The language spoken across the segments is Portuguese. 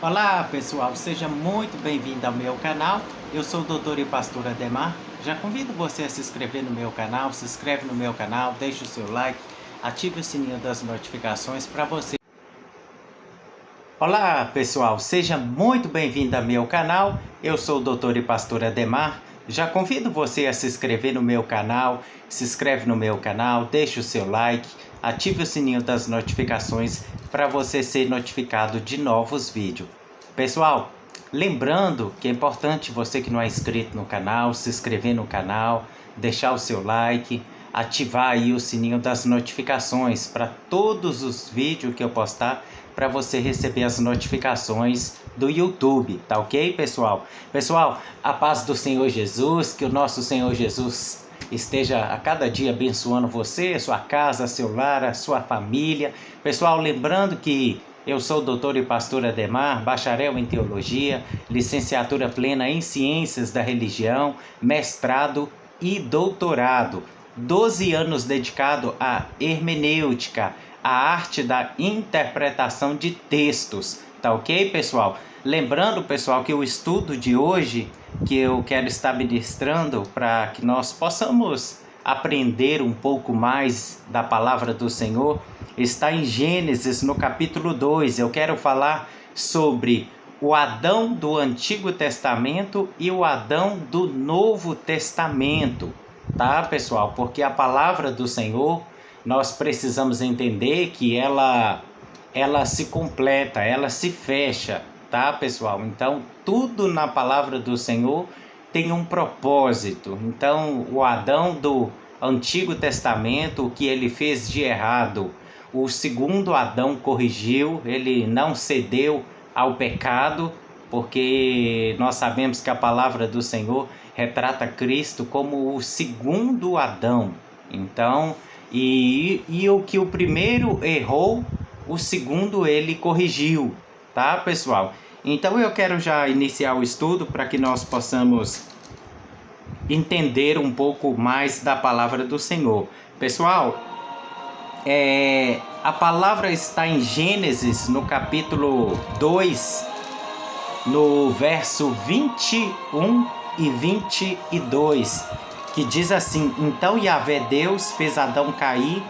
Olá pessoal, seja muito bem-vindo ao meu canal. Eu sou o doutor e pastor Ademar. Já convido você a se inscrever no meu canal, se inscreve no meu canal, deixe o seu like, ative o sininho das notificações para você. Olá pessoal, seja muito bem-vindo ao meu canal. Eu sou o doutor e pastor Ademar. Já convido você a se inscrever no meu canal, se inscreve no meu canal, deixe o seu like, ative o sininho das notificações para você ser notificado de novos vídeos. Pessoal, lembrando que é importante você que não é inscrito no canal, se inscrever no canal, deixar o seu like, ativar aí o sininho das notificações para todos os vídeos que eu postar, para você receber as notificações do YouTube, tá ok, pessoal? Pessoal, a paz do Senhor Jesus, que o nosso Senhor Jesus esteja a cada dia abençoando você, sua casa, seu lar, a sua família. Pessoal, lembrando que eu sou o doutor e pastor Ademar, bacharel em teologia, licenciatura plena em ciências da religião, mestrado e doutorado. 12 anos dedicado à hermenêutica, a arte da interpretação de textos, tá ok, pessoal? Lembrando, pessoal, que o estudo de hoje, que eu quero estar ministrando para que nós possamos aprender um pouco mais da palavra do Senhor, está em Gênesis, no capítulo 2. Eu quero falar sobre o Adão do Antigo Testamento e o Adão do Novo Testamento, tá, pessoal? Porque a palavra do Senhor, nós precisamos entender que ela se completa, ela se fecha, tá, pessoal? Então, tudo na palavra do Senhor tem um propósito. Então, o Adão do Antigo Testamento, o que ele fez de errado, o segundo Adão corrigiu, ele não cedeu ao pecado, porque nós sabemos que a palavra do Senhor retrata Cristo como o segundo Adão. Então, e o que o primeiro errou, o segundo ele corrigiu, tá, pessoal? Então eu quero já iniciar o estudo para que nós possamos entender um pouco mais da palavra do Senhor. Pessoal, a palavra está em Gênesis, no capítulo 2, no verso 21 e 22, que diz assim: Então Yahvé Deus fez Adão cair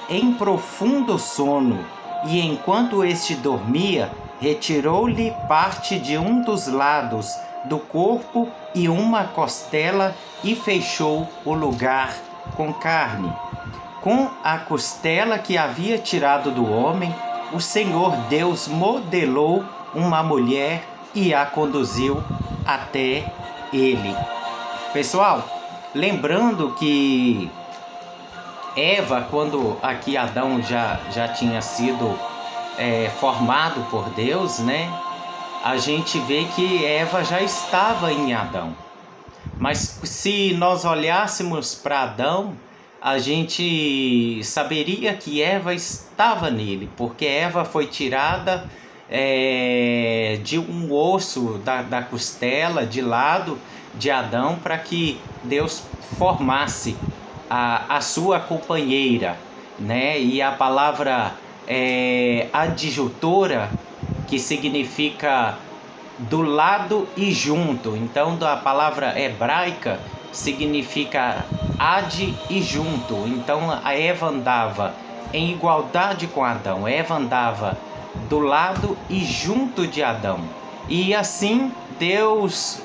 em profundo sono, e enquanto este dormia, retirou-lhe parte de um dos lados do corpo e uma costela, e fechou o lugar com carne. Com a costela que havia tirado do homem, o Senhor Deus modelou uma mulher e a conduziu até ele. Pessoal, lembrando que Eva, quando aqui Adão já tinha sido formado por Deus, né? A gente vê que Eva já estava em Adão. Mas se nós olhássemos para Adão, a gente saberia que Eva estava nele, porque Eva foi tirada de um osso da costela, de lado de Adão, para que Deus formasse a sua companheira, né? E a palavra adjutora, que significa do lado e junto. Então, da palavra hebraica significa ad e junto. Então, a Eva andava em igualdade com Adão. Eva andava do lado e junto de Adão. E assim Deus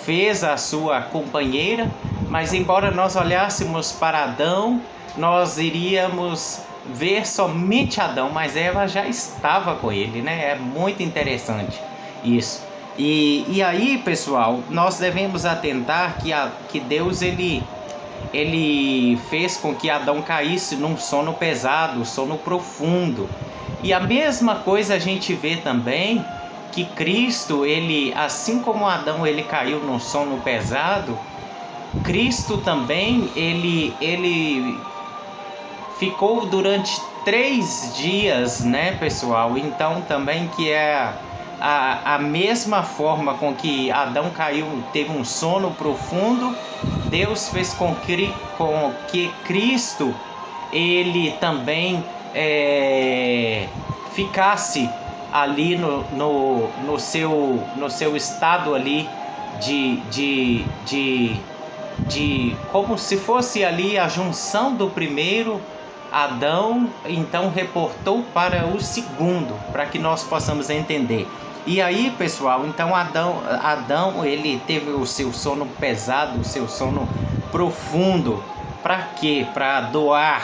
fez a sua companheira, mas embora nós olhássemos para Adão, nós iríamos ver somente Adão, mas Eva já estava com ele, né? É muito interessante isso. E aí, pessoal, nós devemos atentar que Deus ele fez com que Adão caísse num sono pesado, sono profundo. E a mesma coisa a gente vê também que Cristo, ele, assim como Adão ele caiu num sono pesado, Cristo também ele ficou durante 3 dias, né, pessoal? Então também que é a mesma forma com que Adão caiu, teve um sono profundo, Deus fez com que Cristo ele também ficasse ali no seu estado ali de como se fosse ali a junção do primeiro Adão, então reportou para o segundo, para que nós possamos entender. E aí, pessoal, então Adão ele teve o seu sono pesado, o seu sono profundo. Para quê? Para doar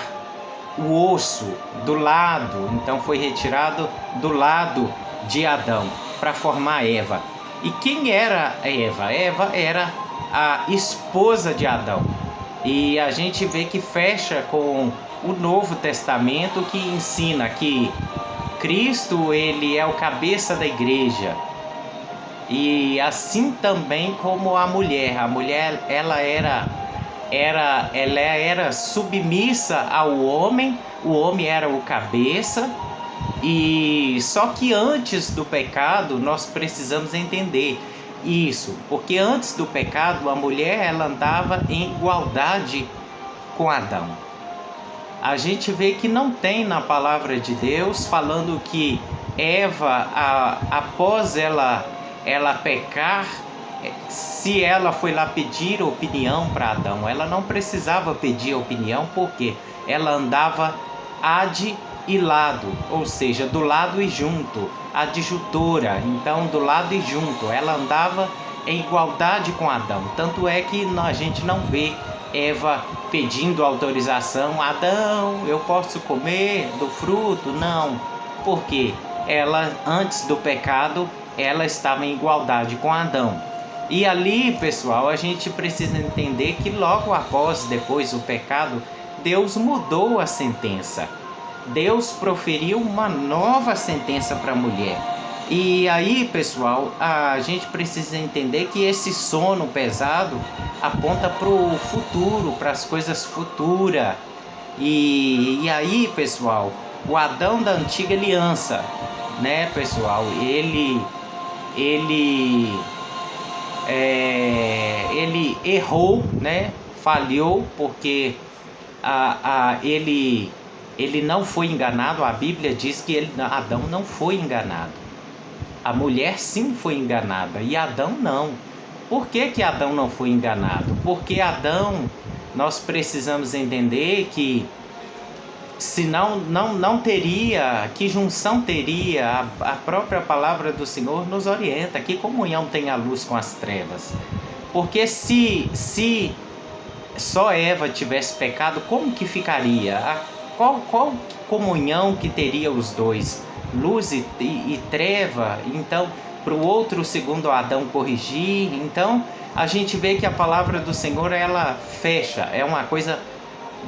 o osso do lado, então foi retirado do lado de Adão para formar Eva. E quem era Eva? Eva era a esposa de Adão. E a gente vê que fecha com o Novo Testamento, que ensina que Cristo ele é o cabeça da igreja. E assim também como a mulher ela era submissa ao homem, o homem era o cabeça. E só que antes do pecado nós precisamos entender isso, porque antes do pecado a mulher ela andava em igualdade com Adão. A gente vê que não tem na palavra de Deus falando que Eva, após ela pecar, se ela foi lá pedir opinião para Adão, ela não precisava pedir opinião, porque ela andava ad e lado, ou seja, do lado e junto, adjutora, então do lado e junto, ela andava em igualdade com Adão. Tanto é que a gente não vê Eva pedindo autorização: Adão, eu posso comer do fruto? Não, porque ela, antes do pecado, ela estava em igualdade com Adão. E ali, pessoal, a gente precisa entender que logo depois do pecado, Deus mudou a sentença. Deus proferiu uma nova sentença para a mulher. E aí, pessoal, a gente precisa entender que esse sono pesado aponta para o futuro, para as coisas futuras. E aí, pessoal, o Adão da antiga aliança, né, pessoal, ele errou, né, falhou, porque ele não foi enganado. A Bíblia diz que Adão não foi enganado. A mulher sim foi enganada e Adão não. Por que Adão não foi enganado? Porque Adão, nós precisamos entender que senão não teria, que junção teria? A própria palavra do Senhor nos orienta: que comunhão tem a luz com as trevas? Porque se só Eva tivesse pecado, como que ficaria? Qual comunhão que teria os dois? Luz e treva? Então, para o outro segundo Adão corrigir. Então, a gente vê que a palavra do Senhor, ela fecha, é uma coisa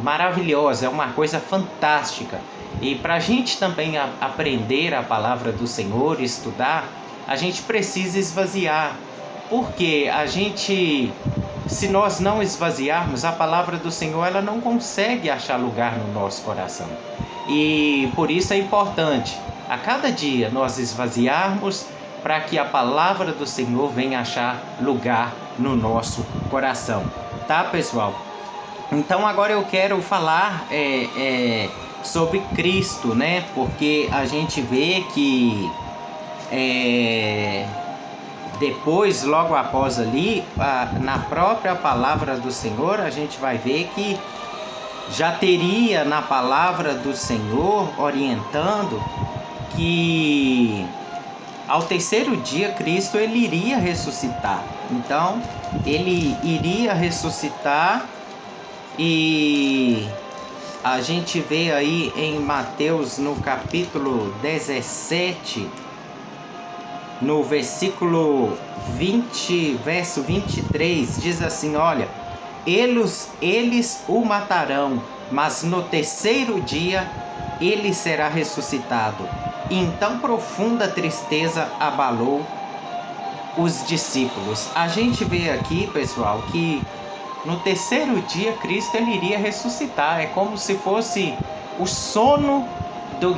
maravilhosa, é uma coisa fantástica. E para a gente também aprender a palavra do Senhor, estudar, a gente precisa esvaziar. Porque se nós não esvaziarmos, a palavra do Senhor ela não consegue achar lugar no nosso coração. E por isso é importante a cada dia nós esvaziarmos, para que a palavra do Senhor venha achar lugar no nosso coração. Tá, pessoal? Então agora eu quero falar sobre Cristo, né? Porque a gente vê que depois, logo após ali, na própria palavra do Senhor, a gente vai ver que já teria na palavra do Senhor orientando que ao terceiro dia Cristo ele iria ressuscitar. Então, ele iria ressuscitar. E a gente vê aí em Mateus, no capítulo 17, no versículo 20, verso 23, diz assim: olha, eles o matarão, mas no terceiro dia ele será ressuscitado. Então profunda tristeza abalou os discípulos. A gente vê aqui, pessoal, que no terceiro dia Cristo ele iria ressuscitar. É como se fosse o sono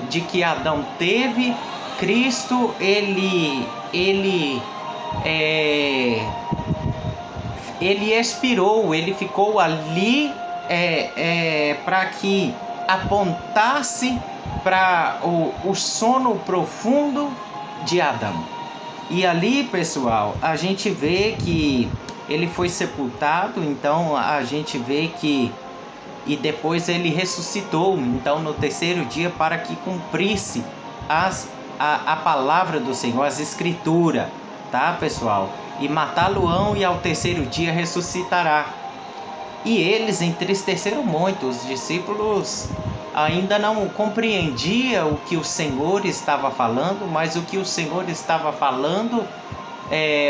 de que Adão teve. Cristo ele expirou, ele ficou ali para que apontasse para o sono profundo de Adão. E ali, pessoal, a gente vê que ele foi sepultado, então a gente vê que e depois ele ressuscitou, então no terceiro dia, para que cumprisse a palavra do Senhor, as escrituras, tá, pessoal? E matá-lo-ão e ao terceiro dia ressuscitará. E eles entristeceram muito, os discípulos ainda não compreendiam o que o Senhor estava falando, mas o que o Senhor estava falando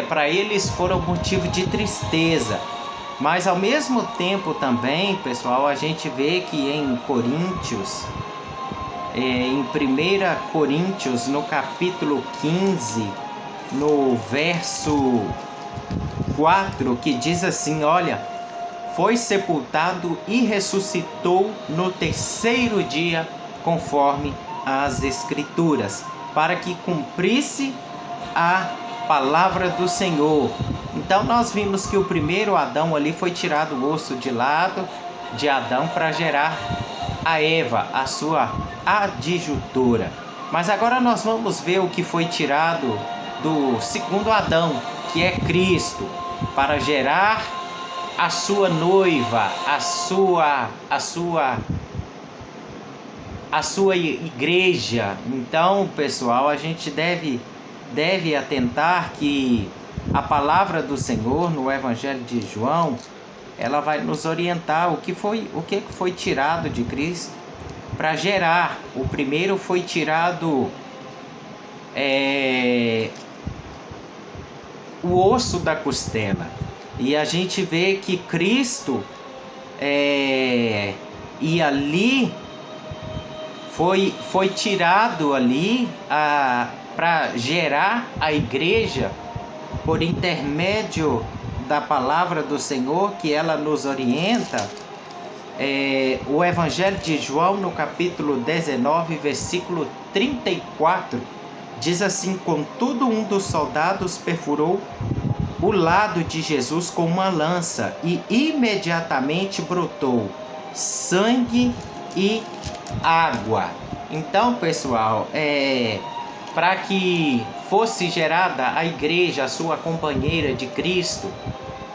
para eles foram motivo de tristeza. Mas ao mesmo tempo também, pessoal, a gente vê que em Coríntios, em 1 Coríntios, no capítulo 15, no verso 4, que diz assim, olha, foi sepultado e ressuscitou no terceiro dia, conforme as Escrituras, para que cumprisse a palavra do Senhor. Então nós vimos que o primeiro Adão ali foi tirado o osso de lado de Adão para gerar a Eva, a sua adjutora. Mas agora nós vamos ver o que foi tirado do segundo Adão, que é Cristo, para gerar a sua noiva, a sua igreja. Então, pessoal, a gente deve atentar que a palavra do Senhor no Evangelho de João, ela vai nos orientar o que foi tirado de Cristo para gerar. O primeiro foi tirado o osso da costela. E a gente vê que Cristo e ali foi tirado ali para gerar a igreja por intermédio da palavra do Senhor, que ela nos orienta. O Evangelho de João, no capítulo 19, versículo 34, diz assim: contudo, um dos soldados perfurou o lado de Jesus com uma lança e imediatamente brotou sangue e água. Então, pessoal, para que fosse gerada a igreja, a sua companheira de Cristo,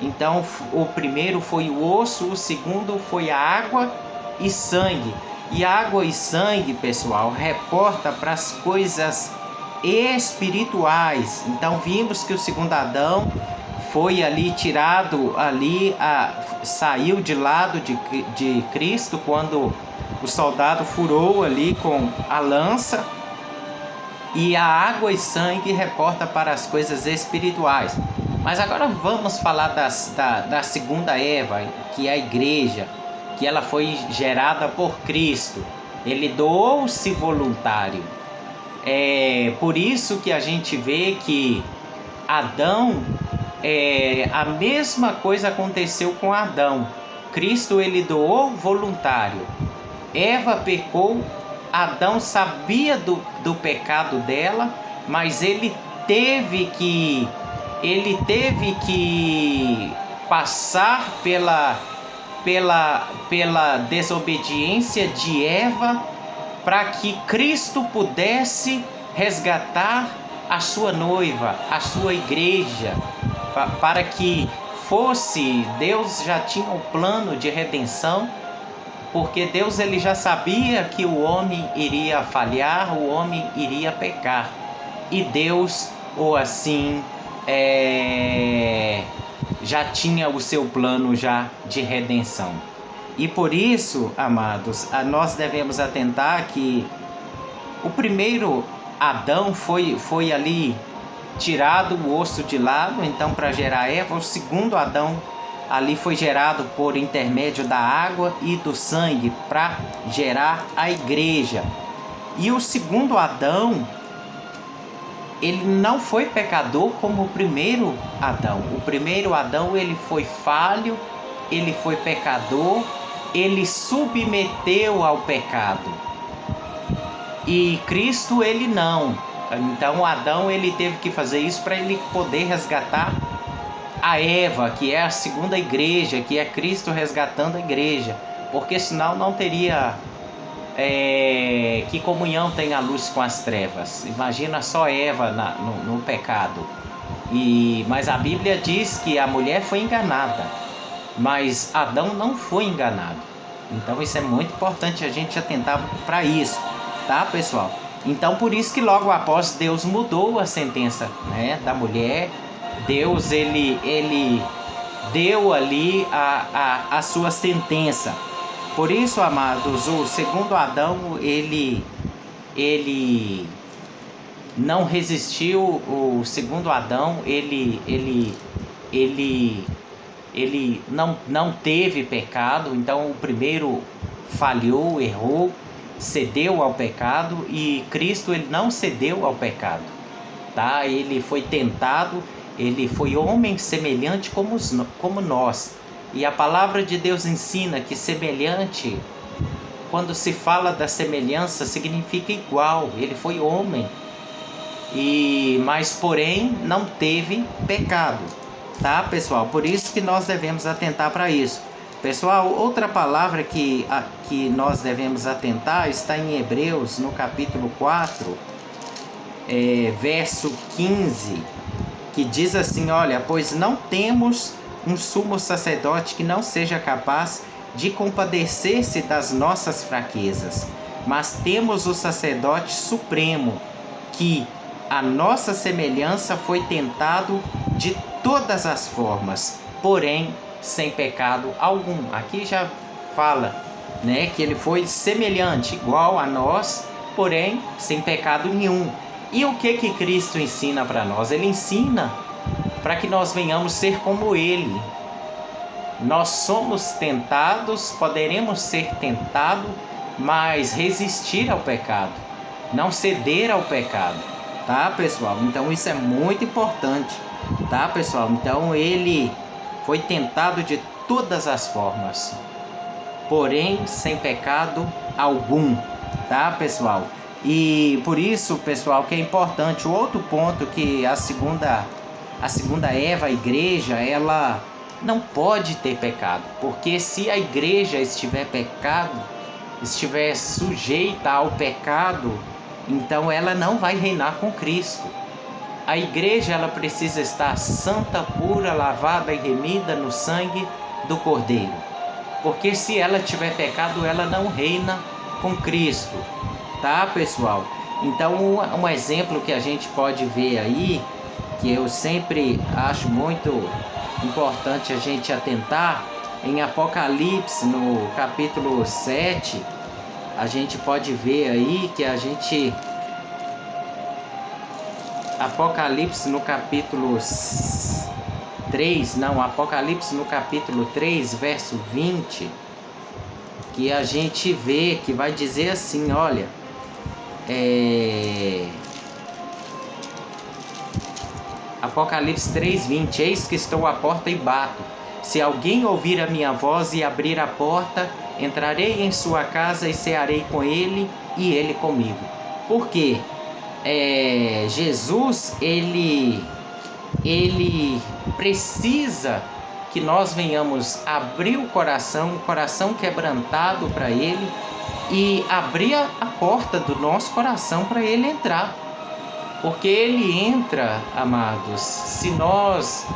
então o primeiro foi o osso, o segundo foi a água e sangue. E água e sangue, pessoal, reporta para as coisas espirituais. Então vimos que o segundo Adão foi ali tirado, saiu de lado de Cristo quando o soldado furou ali com a lança. E a água e sangue reporta para as coisas espirituais. Mas agora vamos falar da segunda Eva, que é a igreja, que ela foi gerada por Cristo. Ele doou-se voluntário. Por isso que a gente vê que Adão, a mesma coisa aconteceu com Adão. Cristo, ele doou voluntário. Eva pecou, Adão sabia do pecado dela, mas ele teve que passar pela desobediência de Eva, para que Cristo pudesse resgatar a sua noiva, a sua igreja, para que Deus já tinha um plano de redenção, porque Deus ele já sabia que o homem iria falhar, o homem iria pecar, e Deus, ou assim, já tinha o seu plano já de redenção. E por isso, amados, nós devemos atentar que o primeiro Adão foi ali tirado o osso de lado, então para gerar Eva. O segundo Adão ali foi gerado por intermédio da água e do sangue para gerar a igreja. E o segundo Adão, ele não foi pecador como o primeiro Adão. O primeiro Adão, ele foi falho, ele foi pecador, ele submeteu ao pecado. E Cristo, ele não. Então Adão, ele teve que fazer isso para ele poder resgatar a Eva, que é a segunda igreja, que é Cristo resgatando a igreja, porque senão não teria Que comunhão tem a luz com as trevas? Imagina só Eva no pecado. Mas a Bíblia diz que a mulher foi enganada, mas Adão não foi enganado. Então isso é muito importante a gente atentar para isso, tá, pessoal? Então por isso que logo após Deus mudou a sentença, né, da mulher. Deus ele deu ali a sua sentença. Por isso, amados, o segundo Adão ele não resistiu. O segundo Adão ele não teve pecado. Então o primeiro falhou, errou, cedeu ao pecado, e Cristo ele não cedeu ao pecado, tá? Ele foi tentado, ele foi homem semelhante como nós. E a palavra de Deus ensina que semelhante, quando se fala da semelhança, significa igual. Ele foi homem, mas porém não teve pecado, tá, pessoal? Por isso que nós devemos atentar para isso. Pessoal, outra palavra que nós devemos atentar está em Hebreus, no capítulo 4, verso 15, que diz assim: olha, pois não temos um sumo sacerdote que não seja capaz de compadecer-se das nossas fraquezas, mas temos o sacerdote supremo, que a nossa semelhança foi tentado de todas as formas, porém sem pecado algum. Aqui já fala, né, que ele foi semelhante, igual a nós, porém sem pecado nenhum. E o que Cristo ensina para nós? Ele ensina para que nós venhamos ser como Ele. Nós somos tentados, poderemos ser tentados, mas resistir ao pecado, não ceder ao pecado, tá, pessoal? Então isso é muito importante, tá, pessoal? Então ele foi tentado de todas as formas, porém sem pecado algum, tá, pessoal? E por isso, pessoal, que é importante o outro ponto, que a segunda Eva, a igreja, ela não pode ter pecado, porque se a igreja estiver sujeita ao pecado, então ela não vai reinar com Cristo. A igreja ela precisa estar santa, pura, lavada e remida no sangue do Cordeiro, porque se ela tiver pecado, ela não reina com Cristo, tá, pessoal? Então um exemplo que a gente pode ver aí, que eu sempre acho muito importante a gente atentar, em Apocalipse, no capítulo 7, a gente pode ver aí que Apocalipse no capítulo 3, verso 20, que a gente vê que vai dizer assim, olha, Apocalipse 3:20, eis que estou à porta e bato. Se alguém ouvir a minha voz e abrir a porta, entrarei em sua casa e cearei com ele e ele comigo. Porque Jesus, ele precisa que nós venhamos abrir o coração quebrantado para ele, e abrir a porta do nosso coração para ele entrar. Porque ele entra, amados, se nós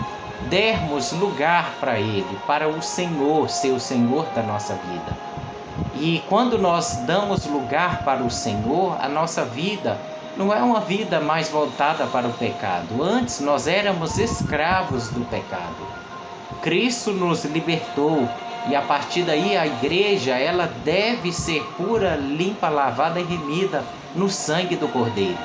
dermos lugar para ele, para o Senhor ser o Senhor da nossa vida. E quando nós damos lugar para o Senhor, a nossa vida não é uma vida mais voltada para o pecado. Antes nós éramos escravos do pecado. Cristo nos libertou, e a partir daí a igreja ela deve ser pura, limpa, lavada e remida no sangue do Cordeiro.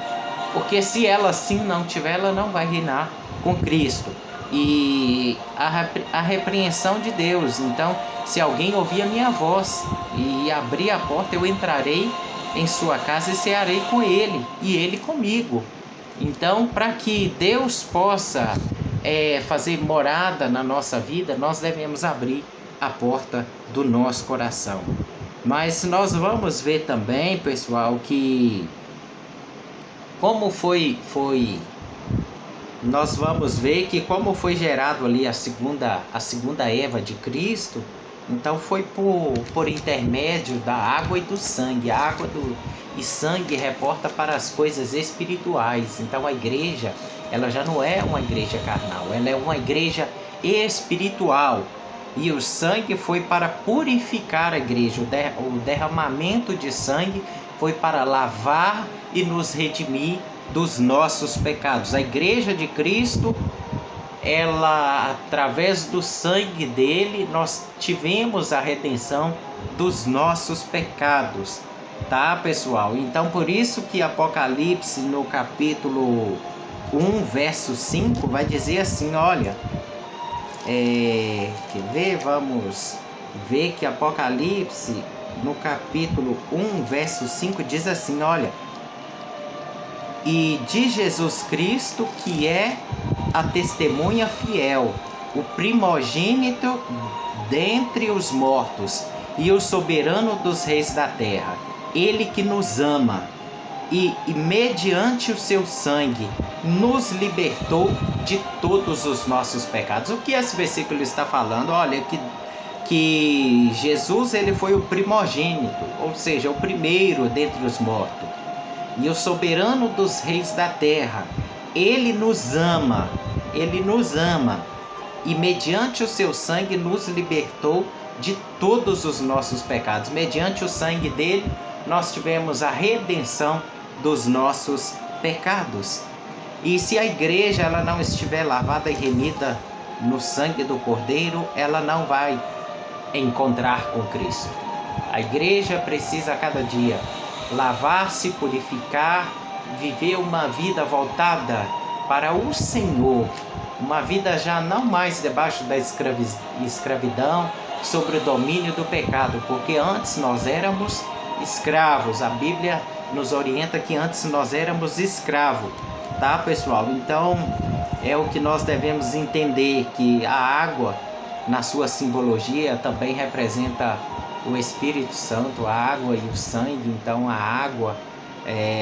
Porque se ela assim não tiver, ela não vai reinar com Cristo. E a repreensão de Deus. Então, se alguém ouvir a minha voz e abrir a porta, eu entrarei em sua casa e cearei com ele e ele comigo. Então, para que Deus possa fazer morada na nossa vida, nós devemos abrir a porta do nosso coração. Mas nós vamos ver também, pessoal, que como nós vamos ver que como foi gerado ali a segunda Eva de Cristo, Então foi por intermédio da água e do sangue. A água e sangue reporta para as coisas espirituais. Então a igreja, ela já não é uma igreja carnal, ela é uma igreja espiritual. E o sangue foi para purificar a igreja. O derramamento de sangue foi para lavar e nos redimir dos nossos pecados. A igreja de Cristo, ela, através do sangue dele, nós tivemos a redenção dos nossos pecados, tá, pessoal? Então, por isso que Apocalipse, no capítulo 1, verso 5, vai dizer assim, olha, quer ver? Vamos ver que Apocalipse, no capítulo 1, verso 5, diz assim, olha, e de Jesus Cristo, que é a testemunha fiel, o primogênito dentre os mortos e o soberano dos reis da terra, ele que nos ama e mediante o seu sangue nos libertou de todos os nossos pecados. O que esse versículo está falando? Olha, que Jesus, ele foi o primogênito, ou seja, o primeiro dentre os mortos e o soberano dos reis da terra. Ele nos ama e mediante o seu sangue nos libertou de todos os nossos pecados. Mediante o sangue dele, nós tivemos a redenção dos nossos pecados. E se a igreja ela não estiver lavada e remida no sangue do Cordeiro, ela não vai encontrar com Cristo. A igreja precisa a cada dia lavar-se, purificar, viver uma vida voltada para o Senhor, uma vida já não mais debaixo da escravidão, sobre o domínio do pecado, porque antes nós éramos escravos. A Bíblia nos orienta que antes nós éramos escravos, tá, pessoal? Então é o que nós devemos entender, que a água, na sua simbologia, também representa o Espírito Santo, a água e o sangue. Então a água,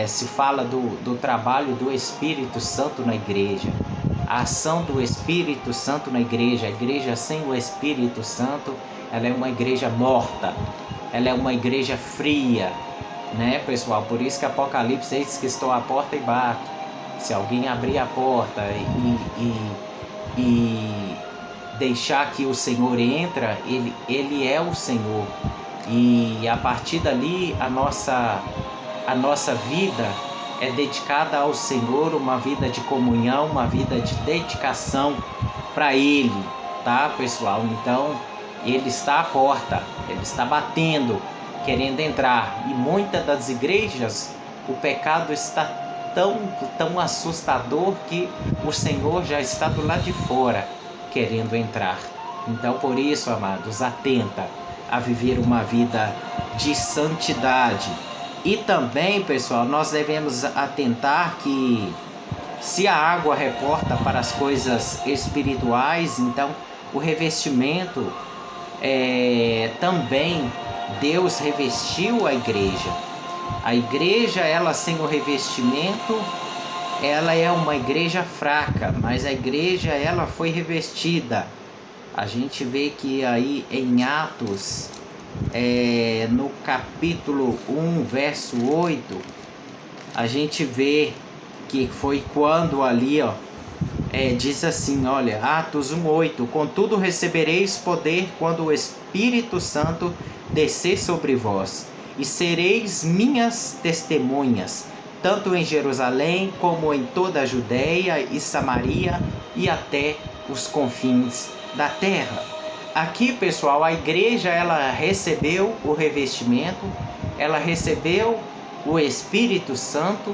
se fala do trabalho do Espírito Santo na igreja, a ação do Espírito Santo na igreja. A igreja sem o Espírito Santo, ela é uma igreja morta, ela é uma igreja fria, né, pessoal? Por isso que Apocalipse diz que estou à porta e bato. Se alguém abrir a porta e deixar que o Senhor entra, ele é o Senhor. E a partir dali a nossa vida é dedicada ao Senhor, uma vida de comunhão, uma vida de dedicação para Ele, tá, pessoal? Então Ele está à porta, Ele está batendo, querendo entrar. E muitas das igrejas, o pecado está tão assustador que o Senhor já está do lado de fora, querendo entrar. Então, por isso, amados, atenta a viver uma vida de santidade. E também, pessoal, nós devemos atentar que se a água reporta para as coisas espirituais, então o revestimento, também Deus revestiu a igreja. A igreja, ela sem o revestimento, ela é uma igreja fraca, mas a igreja, ela foi revestida. A gente vê que aí em Atos, no capítulo 1, verso 8, a gente vê que foi quando ali, diz assim, olha, Atos 1:8, contudo recebereis poder quando o Espírito Santo descer sobre vós, e sereis minhas testemunhas, tanto em Jerusalém como em toda a Judéia e Samaria e até os confins da terra. Aqui, pessoal, a igreja, ela recebeu o revestimento, ela recebeu o Espírito Santo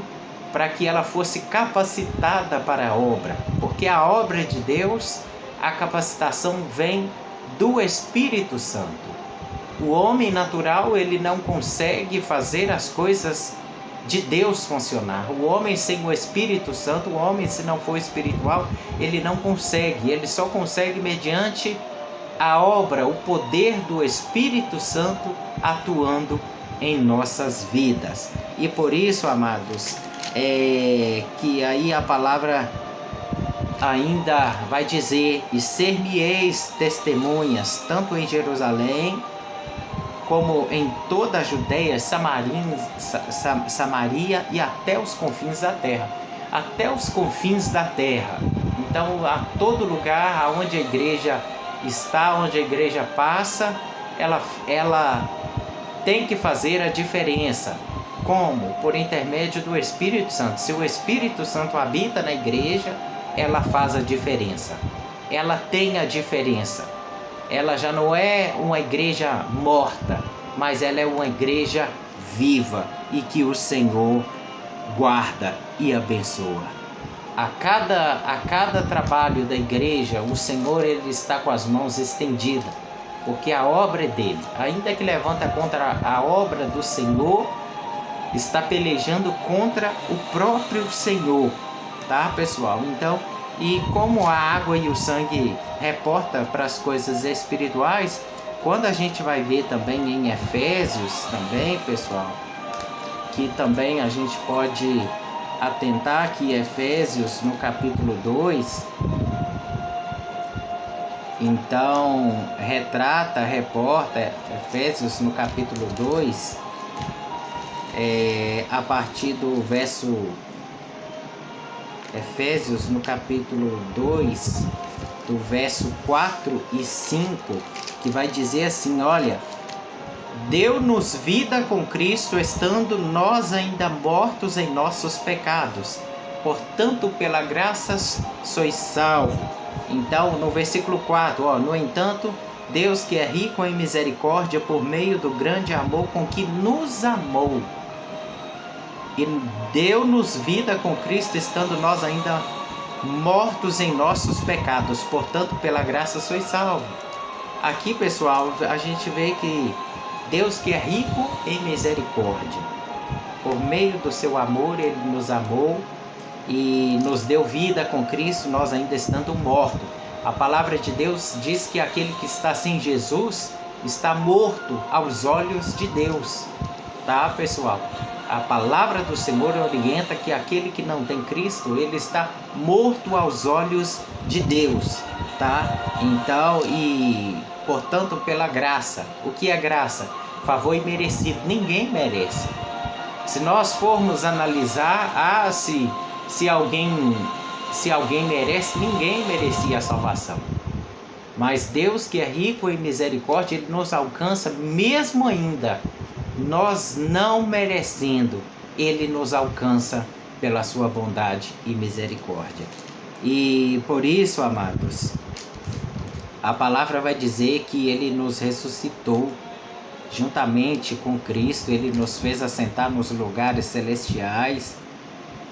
para que ela fosse capacitada para a obra, porque a obra de Deus, a capacitação vem do Espírito Santo. O homem natural, ele não consegue fazer as coisas de Deus funcionar. O homem sem o Espírito Santo, o homem se não for espiritual, ele não consegue. Ele só consegue mediante a obra, o poder do Espírito Santo atuando em nossas vidas. E por isso, amados, que aí a palavra ainda vai dizer: e ser-me-eis testemunhas, tanto em Jerusalém, como em toda a Judéia, Samaria e até os confins da terra. Até os confins da terra. Então, a todo lugar onde a igreja está, onde a igreja passa, ela tem que fazer a diferença. Como? Por intermédio do Espírito Santo. Se o Espírito Santo habita na igreja, ela faz a diferença. Ela tem a diferença. Ela já não é uma igreja morta, mas ela é uma igreja viva e que o Senhor guarda e abençoa. A cada trabalho da igreja, o Senhor ele está com as mãos estendidas, porque a obra é dele. Ainda que levanta contra a obra do Senhor, está pelejando contra o próprio Senhor, tá, pessoal? Então, e como a água e o sangue reporta para as coisas espirituais, quando a gente vai ver também em Efésios, também, pessoal, que também a gente pode atentar que Efésios, no capítulo 2, então, reporta Efésios, no capítulo 2, a partir do verso... Efésios, no capítulo 2, do verso 4 e 5, que vai dizer assim: olha, deu-nos vida com Cristo, estando nós ainda mortos em nossos pecados. Portanto, pela graça sois salvos. Então, no versículo 4, no entanto, Deus que é rico em misericórdia, por meio do grande amor com que nos amou, e deu-nos vida com Cristo, estando nós ainda mortos em nossos pecados. Portanto, pela graça sois salvos. Aqui, pessoal, a gente vê que Deus que é rico em misericórdia, por meio do seu amor, Ele nos amou e nos deu vida com Cristo, nós ainda estando mortos. A palavra de Deus diz que aquele que está sem Jesus está morto aos olhos de Deus, tá, pessoal? A palavra do Senhor orienta que aquele que não tem Cristo, ele está morto aos olhos de Deus, tá? Então, e portanto, pela graça. O que é graça? Favor imerecido. Ninguém merece. Se nós formos analisar, se alguém merece, ninguém merecia a salvação. Mas Deus, que é rico em misericórdia, Ele nos alcança mesmo ainda nós não merecendo. Ele nos alcança pela sua bondade e misericórdia. E por isso, amados, a palavra vai dizer que Ele nos ressuscitou juntamente com Cristo. Ele nos fez assentar nos lugares celestiais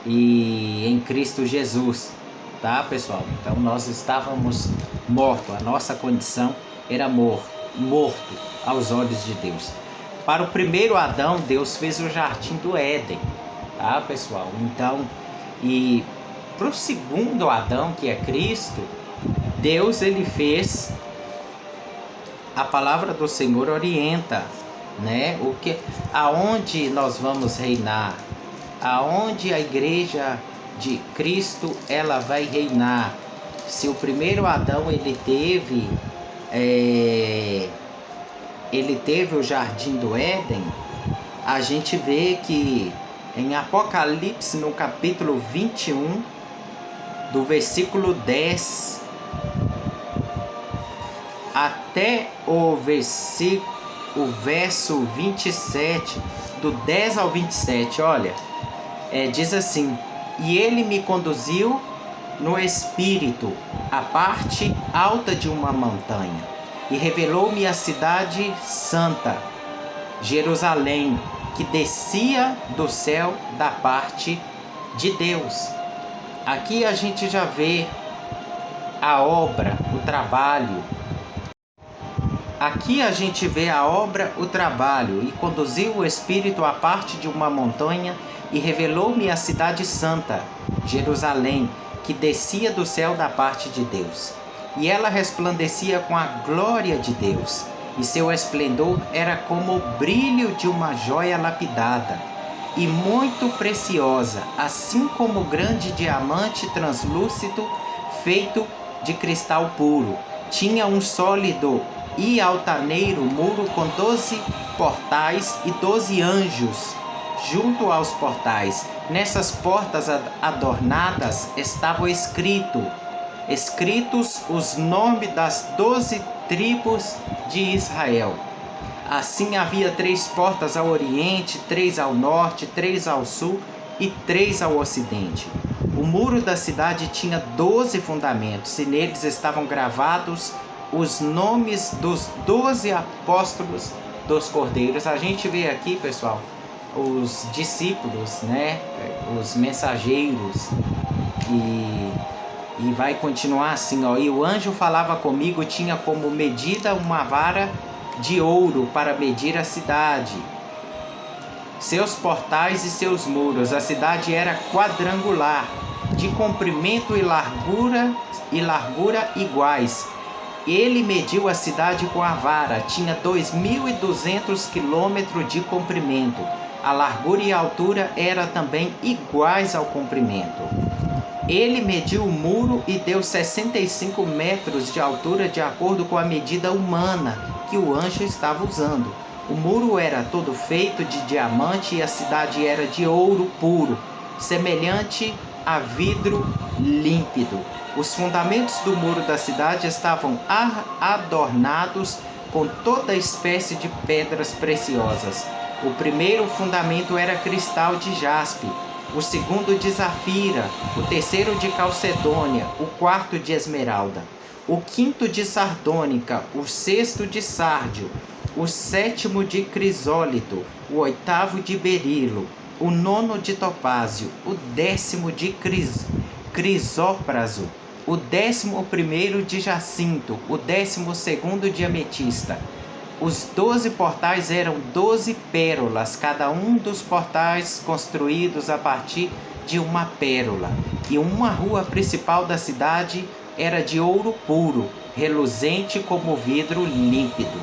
e em Cristo Jesus, tá, pessoal? Então nós estávamos mortos, a nossa condição era morto aos olhos de Deus. Para o primeiro Adão, Deus fez o jardim do Éden, tá, pessoal? Então, e para o segundo Adão, que é Cristo, Deus ele fez, a palavra do Senhor orienta, né? Aonde nós vamos reinar, aonde a igreja de Cristo ela vai reinar. Se o primeiro Adão ele teve o jardim do Éden, a gente vê que em Apocalipse, no capítulo 21, do versículo 10 até o verso 27, do 10 ao 27, olha, diz assim: e ele me conduziu no espírito à parte alta de uma montanha, e revelou-me a cidade santa, Jerusalém, que descia do céu da parte de Deus. Aqui a gente já vê a obra, o trabalho. Aqui a gente vê a obra, o trabalho. E conduziu o Espírito à parte de uma montanha e revelou-me a cidade santa, Jerusalém, que descia do céu da parte de Deus. E ela resplandecia com a glória de Deus, e seu esplendor era como o brilho de uma joia lapidada, e muito preciosa, assim como o grande diamante translúcido feito de cristal puro. Tinha um sólido e altaneiro muro com 12 portais e 12 anjos junto aos portais. Nessas portas adornadas estavam escritos os nomes das 12 tribos de Israel. Assim havia 3 portas ao oriente, 3 ao norte, 3 ao sul e 3 ao ocidente. O muro da cidade tinha 12 fundamentos e neles estavam gravados os nomes dos 12 apóstolos dos cordeiros. A gente vê aqui, pessoal, os discípulos, né? Os mensageiros, e vai continuar assim, ó. E o anjo falava comigo, tinha como medida uma vara de ouro para medir a cidade, seus portais e seus muros. A cidade era quadrangular, de comprimento e largura iguais. Ele mediu a cidade com a vara, tinha 2.200 quilômetros de comprimento. A largura e a altura eram também iguais ao comprimento. Ele mediu o muro e deu 65 metros de altura de acordo com a medida humana que o anjo estava usando. O muro era todo feito de diamante e a cidade era de ouro puro, semelhante a vidro límpido. Os fundamentos do muro da cidade estavam adornados com toda espécie de pedras preciosas. O primeiro fundamento era cristal de jaspe, o segundo de zafira, o terceiro de calcedônia, o quarto de esmeralda, o quinto de sardônica, o sexto de sárdio, o sétimo de crisólito, o oitavo de berilo, o nono de topázio, o 10º de crisópraso, o 11º de jacinto, o 12º de ametista. Os 12 portais eram 12 pérolas, cada um dos portais construídos a partir de uma pérola. E uma rua principal da cidade era de ouro puro, reluzente como vidro límpido.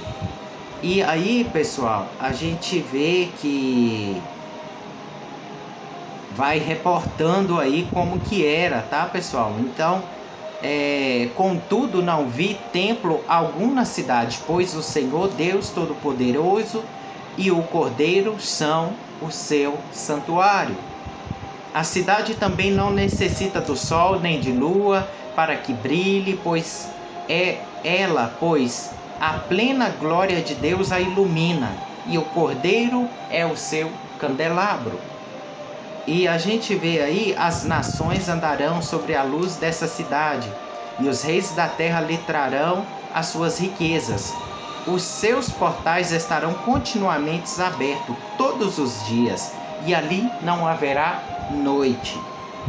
E aí, pessoal, a gente vê que vai reportando aí como que era, tá, pessoal? Então, contudo não vi templo algum na cidade, pois o Senhor Deus Todo-Poderoso e o Cordeiro são o seu santuário. A cidade também não necessita do sol nem de lua para que brilhe, pois a plena glória de Deus a ilumina, e o Cordeiro é o seu candelabro. E a gente vê aí, as nações andarão sobre a luz dessa cidade, e os reis da terra lhe trarão as suas riquezas. Os seus portais estarão continuamente abertos todos os dias, e ali não haverá noite.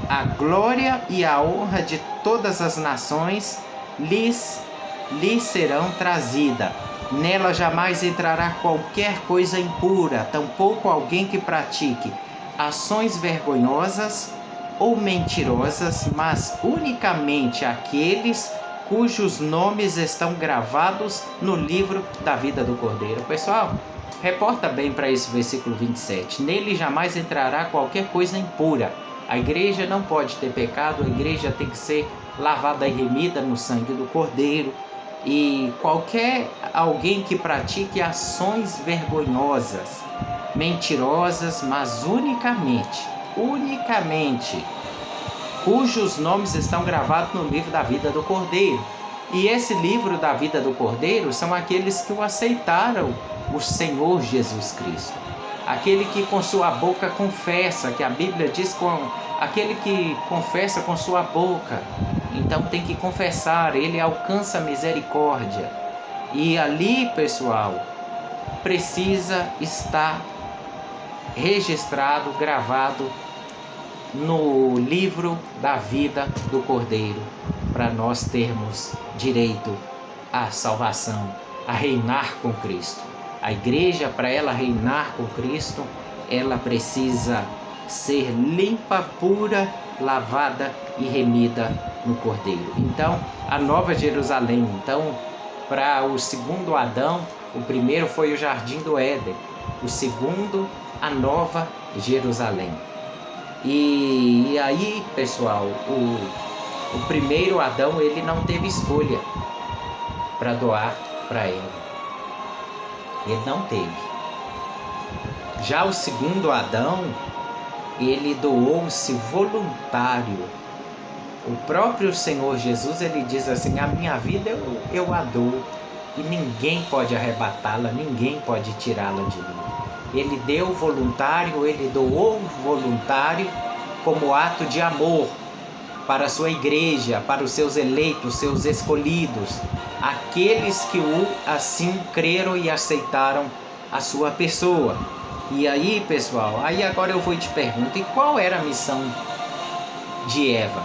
A glória e a honra de todas as nações lhes serão trazidas. Nela jamais entrará qualquer coisa impura, tampouco alguém que pratique ações vergonhosas ou mentirosas, mas unicamente aqueles cujos nomes estão gravados no livro da vida do Cordeiro. Pessoal, reporta bem para esse versículo 27. Nele jamais entrará qualquer coisa impura. A igreja não pode ter pecado, a igreja tem que ser lavada e remida no sangue do Cordeiro. E qualquer alguém que pratique ações vergonhosas, mentirosas, mas unicamente, cujos nomes estão gravados no livro da vida do Cordeiro. E esse livro da vida do Cordeiro são aqueles que o aceitaram, o Senhor Jesus Cristo. Aquele que com sua boca confessa, que a Bíblia diz, aquele que confessa com sua boca, então tem que confessar, ele alcança a misericórdia. E ali, pessoal, precisa estar registrado, gravado no livro da vida do Cordeiro, para nós termos direito à salvação, a reinar com Cristo. A igreja, para ela reinar com Cristo, ela precisa ser limpa, pura, lavada e remida no Cordeiro. Então, a Nova Jerusalém, então, para o segundo Adão, o primeiro foi o Jardim do Éden, o segundo, a Nova Jerusalém. E aí, pessoal, O primeiro Adão, ele não teve escolha para doar para Eva. Ele não teve. Já o segundo Adão, ele doou-se voluntário. O próprio Senhor Jesus, ele diz assim: a minha vida eu a dou e ninguém pode arrebatá-la, ninguém pode tirá-la de mim. Ele deu voluntário, ele doou voluntário como ato de amor para a sua igreja, para os seus eleitos, seus escolhidos, aqueles que o assim creram e aceitaram a sua pessoa. E aí, pessoal, aí agora eu vou te perguntar, e qual era a missão de Eva?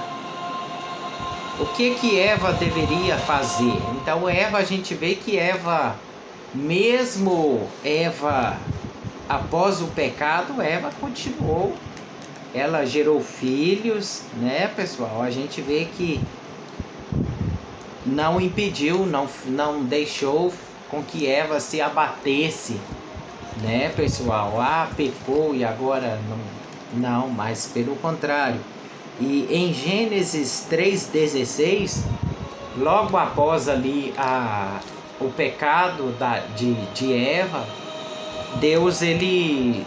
O que Eva deveria fazer? Então Eva, a gente vê que Eva, mesmo Eva, após o pecado, Eva continuou. Ela gerou filhos, né, pessoal? A gente vê que não impediu, não deixou com que Eva se abatesse, né, pessoal? Ah, pecou e agora não, mas pelo contrário. E em Gênesis 3,16, logo após ali o pecado de Eva, Deus ele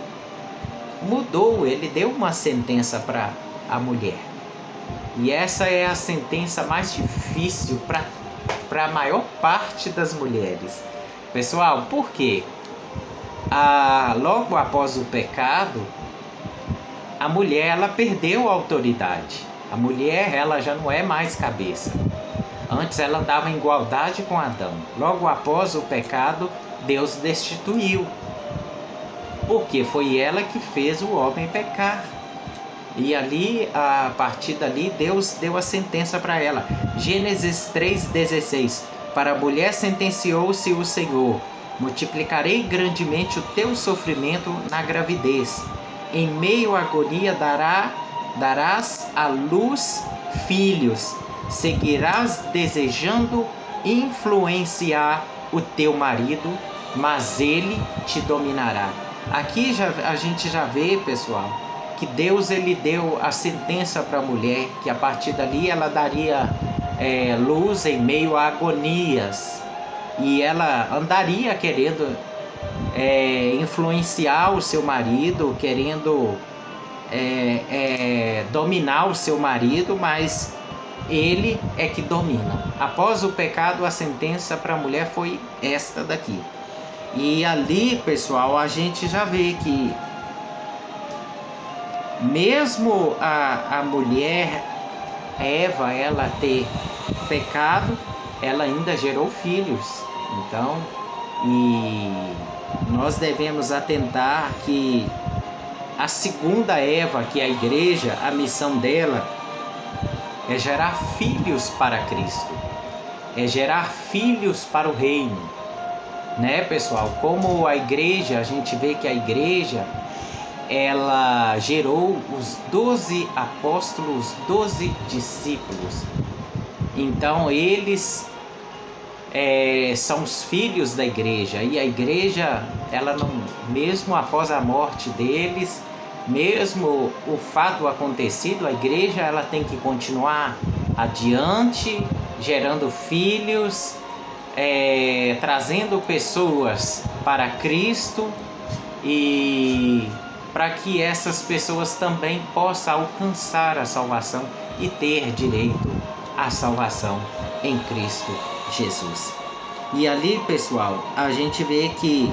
mudou, ele deu uma sentença para a mulher. E essa é a sentença mais difícil para a maior parte das mulheres. Pessoal, por quê? Logo após o pecado, a mulher ela perdeu a autoridade. A mulher ela já não é mais cabeça. Antes ela andava em igualdade com Adão. Logo após o pecado, Deus destituiu. Porque foi ela que fez o homem pecar. E ali, a partir dali, Deus deu a sentença para ela. Gênesis 3,16. Para a mulher sentenciou-se o Senhor: multiplicarei grandemente o teu sofrimento na gravidez. Em meio à agonia darás à luz filhos. Seguirás desejando influenciar o teu marido, mas ele te dominará. Aqui a gente já vê, pessoal, que Deus ele deu a sentença para a mulher, que a partir dali ela daria luz em meio a agonias. E ela andaria querendo influenciar o seu marido, querendo dominar o seu marido, mas ele é que domina. Após o pecado, a sentença para a mulher foi esta daqui. E ali, pessoal, a gente já vê que mesmo a mulher Eva, ela ter pecado, ela ainda gerou filhos. Então, e nós devemos atentar que a segunda Eva, que é a igreja, a missão dela é gerar filhos para Cristo, é gerar filhos para o reino, né, pessoal? Como a igreja, a gente vê que a igreja ela gerou os 12 apóstolos, 12 discípulos. Então eles são os filhos da igreja, e a igreja, ela não, mesmo após a morte deles, mesmo o fato acontecido, a igreja ela tem que continuar adiante, gerando filhos, trazendo pessoas para Cristo, e para que essas pessoas também possam alcançar a salvação e ter direito à salvação em Cristo Jesus. E ali, pessoal, a gente vê que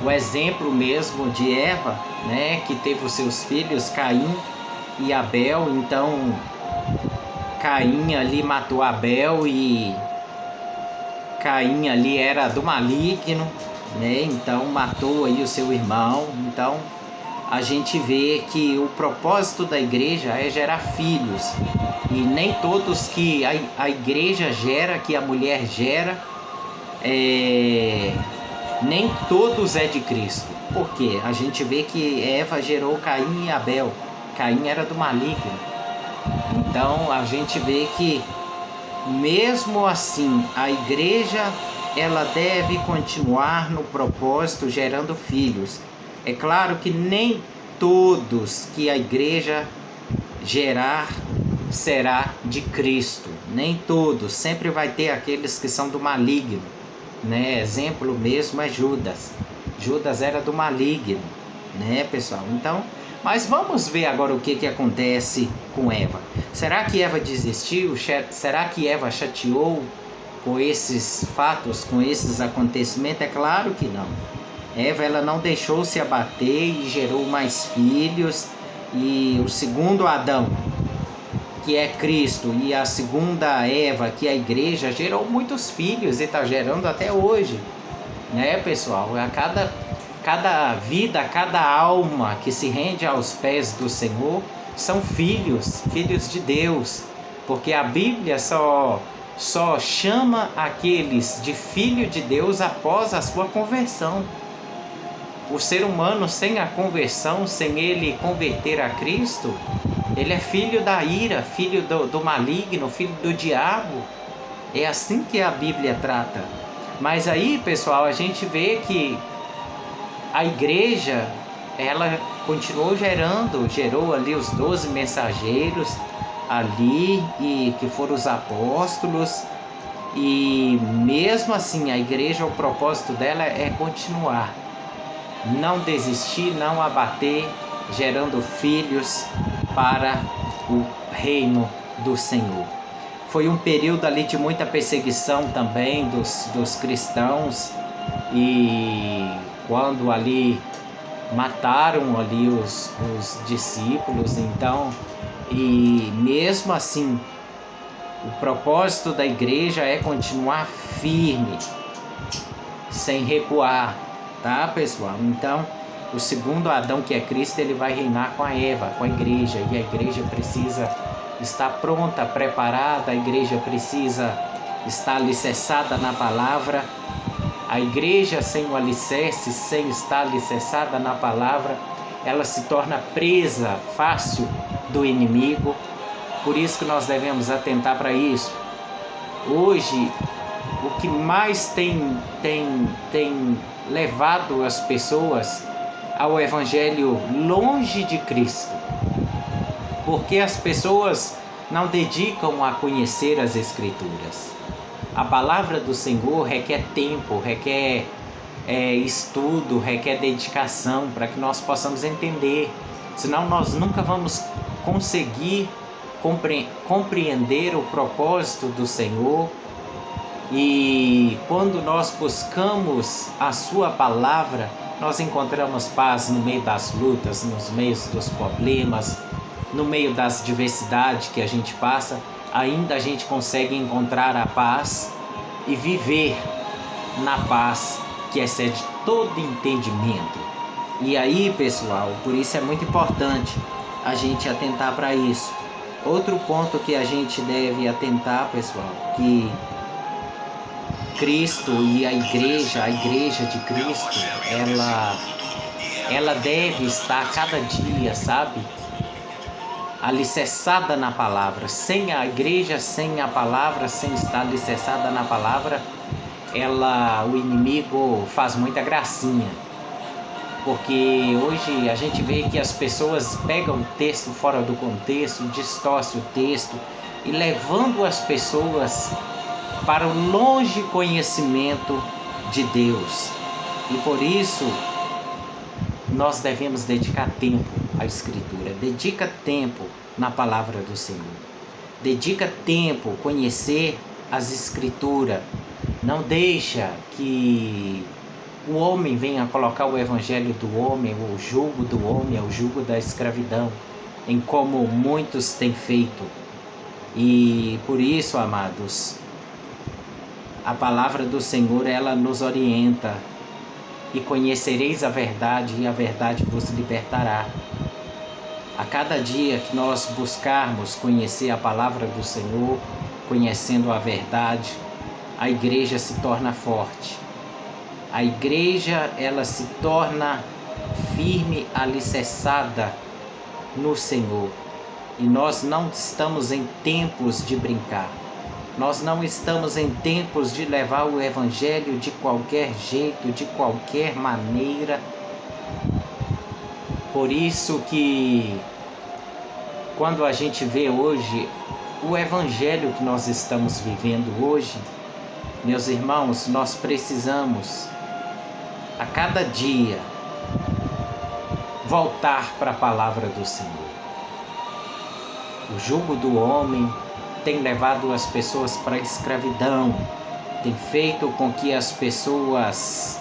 o exemplo mesmo de Eva, né, que teve os seus filhos Caim e Abel. Então Caim ali matou Abel, e Caim ali era do maligno, né? Então matou aí o seu irmão. Então a gente vê que o propósito da igreja é gerar filhos, e nem todos que a igreja gera, que a mulher gera, nem todos é de Cristo. Porque a gente vê que Eva gerou Caim e Abel. Caim era do maligno. Então a gente vê que mesmo assim a igreja ela deve continuar no propósito, gerando filhos. É claro que nem todos que a igreja gerar será de Cristo. Nem todos, sempre vai ter aqueles que são do maligno, né? Exemplo mesmo é Judas. Judas era do maligno, né, pessoal? Então, mas vamos ver agora o que acontece com Eva. Será que Eva desistiu? Será que Eva chateou com esses fatos, com esses acontecimentos? É claro que não. Eva, ela não deixou se abater e gerou mais filhos. E o segundo Adão, que é Cristo, e a segunda Eva, que é a igreja, gerou muitos filhos e está gerando até hoje, né, pessoal? A cada vida, cada alma que se rende aos pés do Senhor são filhos de Deus, porque a Bíblia só chama aqueles de filho de Deus após a sua conversão. O ser humano sem a conversão, sem ele converter a Cristo, ele é filho da ira, filho do maligno, filho do diabo. É assim que a Bíblia trata. Mas aí, pessoal, a gente vê que a igreja, ela continuou gerou ali os 12 mensageiros ali, e que foram os apóstolos. E mesmo assim, a igreja, o propósito dela é continuar, não desistir, não abater, gerando filhos para o reino do Senhor. Foi um período ali de muita perseguição também dos cristãos, e quando ali mataram ali os discípulos, então, e mesmo assim, o propósito da igreja é continuar firme, sem recuar, tá, pessoal? Então, o segundo Adão, que é Cristo, ele vai reinar com a Eva, com a igreja, e a igreja precisa estar pronta, preparada, a igreja precisa estar alicerçada na palavra. A igreja sem o alicerce, sem estar alicerçada na palavra, ela se torna presa fácil do inimigo. Por isso que nós devemos atentar para isso. Hoje, o que mais tem levado as pessoas ao evangelho longe de Cristo, porque as pessoas não dedicam a conhecer as Escrituras. A palavra do Senhor requer tempo, requer estudo, requer dedicação para que nós possamos entender. Senão nós nunca vamos conseguir compreender o propósito do Senhor. E quando nós buscamos a sua palavra, nós encontramos paz no meio das lutas, nos meios dos problemas, no meio das diversidades que a gente passa. Ainda a gente consegue encontrar a paz e viver na paz que excede todo entendimento. E aí, pessoal, por isso é muito importante a gente atentar para isso. Outro ponto que a gente deve atentar, pessoal, que Cristo e a igreja de Cristo, ela deve estar cada dia, sabe, alicerçada na palavra. Sem a igreja, sem a palavra, sem estar alicerçada na palavra, o inimigo faz muita gracinha. Porque hoje a gente vê que as pessoas pegam o texto fora do contexto, distorcem o texto e levando as pessoas para o longe conhecimento de Deus. E por isso nós devemos dedicar tempo à Escritura. Dedica tempo na palavra do Senhor. Dedica tempo conhecer as Escrituras. Não deixa que o homem venha colocar o evangelho do homem, o jugo do homem, o jugo da escravidão, em como muitos têm feito. E por isso, amados, a palavra do Senhor, ela nos orienta. E conhecereis a verdade, e a verdade vos libertará. A cada dia que nós buscarmos conhecer a palavra do Senhor, conhecendo a verdade, a igreja se torna forte. A igreja, ela se torna firme, alicerçada no Senhor. E nós não estamos em tempos de brincar. Nós não estamos em tempos de levar o evangelho de qualquer jeito, de qualquer maneira. Por isso que quando a gente vê hoje o evangelho que nós estamos vivendo hoje, meus irmãos, nós precisamos a cada dia voltar para a palavra do Senhor. O jugo do homem tem levado as pessoas para a escravidão, tem feito com que as pessoas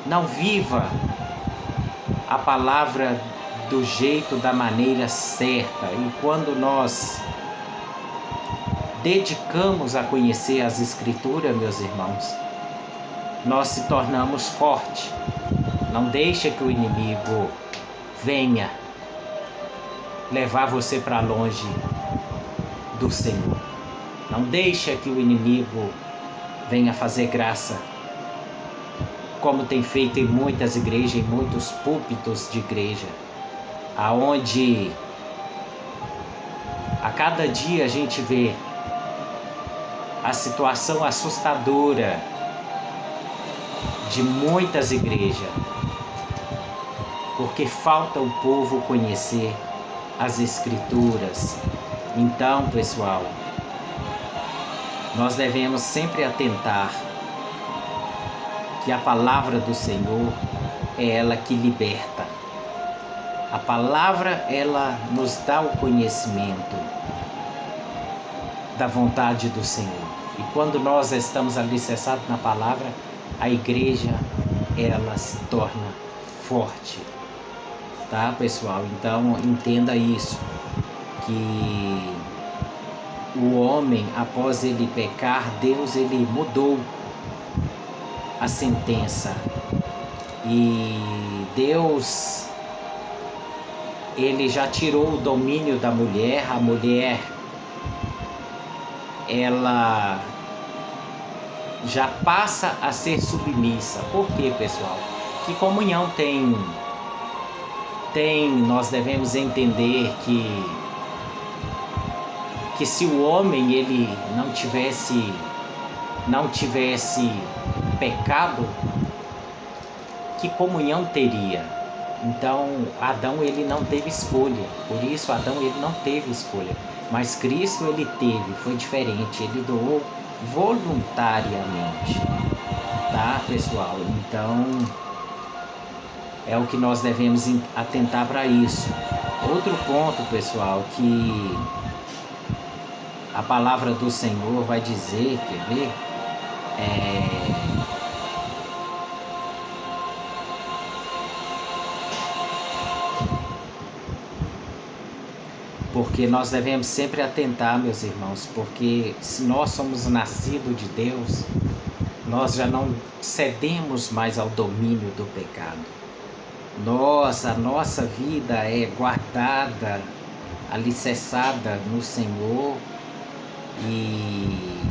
não vivam a palavra do jeito, da maneira certa. E quando nós dedicamos a conhecer as Escrituras, meus irmãos, nós se tornamos fortes. Não deixa que o inimigo venha levar você para longe do Senhor. Não deixa que o inimigo venha fazer graça, como tem feito em muitas igrejas, em muitos púlpitos de igreja, aonde a cada dia a gente vê a situação assustadora de muitas igrejas, porque falta o povo conhecer as Escrituras. Então, pessoal, nós devemos sempre atentar que a palavra do Senhor é ela que liberta. A palavra, ela nos dá o conhecimento da vontade do Senhor. E quando nós estamos alicerçados na palavra, a igreja, ela se torna forte. Tá, pessoal? Então, entenda isso, que o homem, após ele pecar, Deus, ele mudou a sentença. E Deus, ele já tirou o domínio da mulher. A mulher, ela já passa a ser submissa. Por quê, pessoal? Que comunhão tem, nós devemos entender que se o homem ele não tivesse pecado, que comunhão teria? Então, Adão, ele não teve escolha. Por isso, Adão, ele não teve escolha. Mas Cristo, ele teve. Foi diferente. Ele doou voluntariamente. Tá, pessoal? Então, é o que nós devemos atentar para isso. Outro ponto, pessoal, que a palavra do Senhor vai dizer, quer ver? Porque nós devemos sempre atentar, meus irmãos, porque se nós somos nascidos de Deus, nós já não cedemos mais ao domínio do pecado. A nossa vida é guardada, alicerçada no Senhor e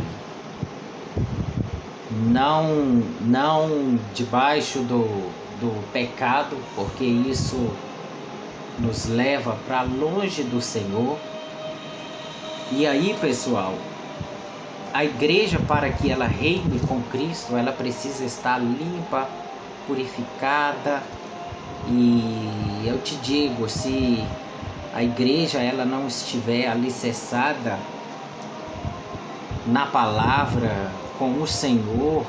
não debaixo do pecado, porque isso nos leva para longe do Senhor. E aí, pessoal, a igreja, para que ela reine com Cristo, ela precisa estar limpa, purificada. E eu te digo, se a igreja ela não estiver alicerçada na palavra, com o Senhor,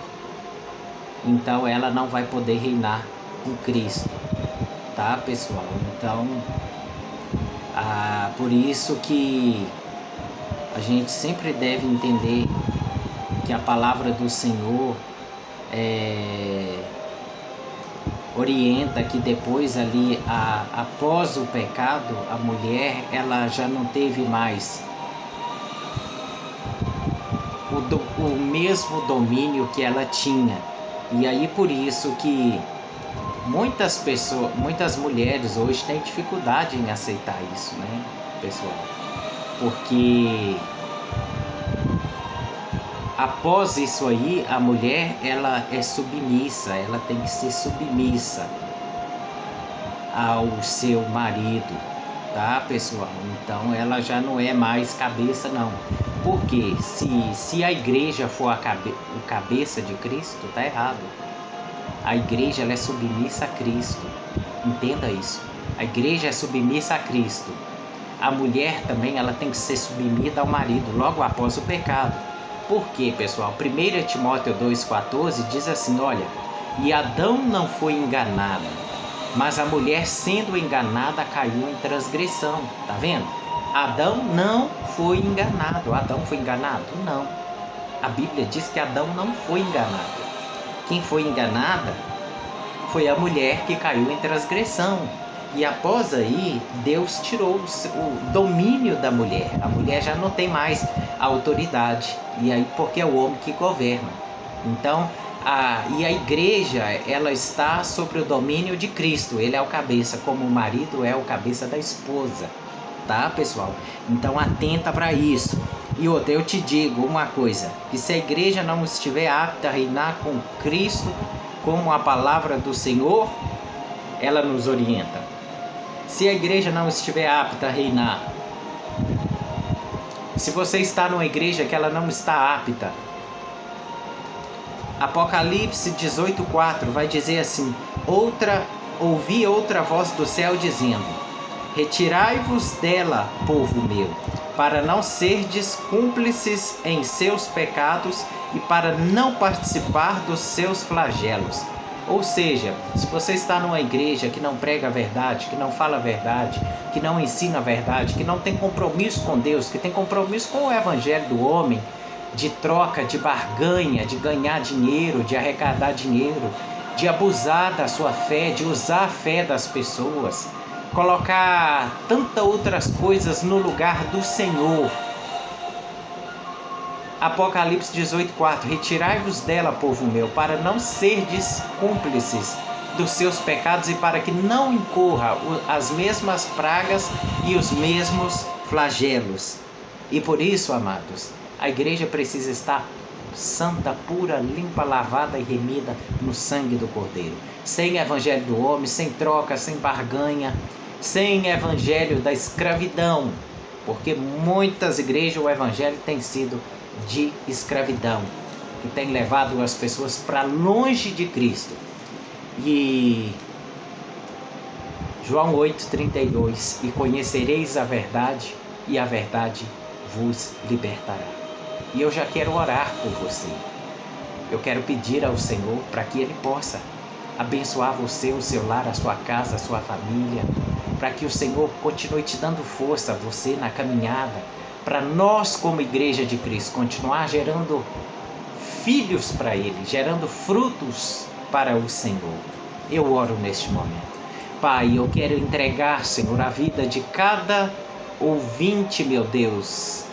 então ela não vai poder reinar com Cristo. Tá, pessoal? Então, por isso que a gente sempre deve entender que a palavra do Senhor orienta que depois ali, após o pecado, a mulher, ela já não teve mais o mesmo domínio que ela tinha. E aí por isso que muitas mulheres hoje têm dificuldade em aceitar isso, né, pessoal? Porque após isso aí, a mulher, ela é submissa, ela tem que ser submissa ao seu marido, tá, pessoal? Então ela já não é mais cabeça, não. Porque se a igreja for o cabeça de Cristo, tá errado. A igreja, ela é submissa a Cristo. Entenda isso. A igreja é submissa a Cristo. a mulher também ela tem que ser submetida ao marido logo após o pecado. Por quê, pessoal? 1 Timóteo 2,14 diz assim, olha, e Adão não foi enganado, mas a mulher sendo enganada caiu em transgressão. Tá vendo? Adão não foi enganado. Adão foi enganado? Não. A Bíblia diz que Adão não foi enganado. Quem foi enganada foi a mulher que caiu em transgressão. E após aí, Deus tirou o domínio da mulher. A mulher já não tem mais a autoridade. E aí, porque é o homem que governa. Então, a igreja, ela está sobre o domínio de Cristo. Ele é o cabeça, como o marido é o cabeça da esposa. Tá, pessoal? Então, atenta para isso. E outra, eu te digo uma coisa, que se a igreja não estiver apta a reinar com Cristo, como a palavra do Senhor, ela nos orienta. Se a igreja não estiver apta a reinar, se você está numa igreja que ela não está apta, Apocalipse 18,4 vai dizer assim, ouvi outra voz do céu dizendo, retirai-vos dela, povo meu, para não serdes cúmplices em seus pecados e para não participar dos seus flagelos. Ou seja, se você está numa igreja que não prega a verdade, que não fala a verdade, que não ensina a verdade, que não tem compromisso com Deus, que tem compromisso com o evangelho do homem, de troca, de barganha, de ganhar dinheiro, de arrecadar dinheiro, de abusar da sua fé, de usar a fé das pessoas, colocar tantas outras coisas no lugar do Senhor. Apocalipse 18,4 retirai-vos dela, povo meu, para não serdes cúmplices dos seus pecados e para que não incorra as mesmas pragas e os mesmos flagelos. E por isso, amados, a igreja precisa estar santa, pura, limpa, lavada e remida no sangue do Cordeiro. Sem evangelho do homem, sem troca, sem barganha, sem evangelho da escravidão. Porque muitas igrejas o evangelho tem sido de escravidão, que tem levado as pessoas para longe de Cristo. E João 8,32, e conhecereis a verdade, e a verdade vos libertará. E eu já quero orar por você. Eu quero pedir ao Senhor para que Ele possa abençoar você, o seu lar, a sua casa, a sua família, para que o Senhor continue te dando força, você na caminhada, para nós como igreja de Cristo continuar gerando filhos para Ele, gerando frutos para o Senhor. Eu oro neste momento. Pai, eu quero entregar, Senhor, a vida de cada ouvinte, meu Deus,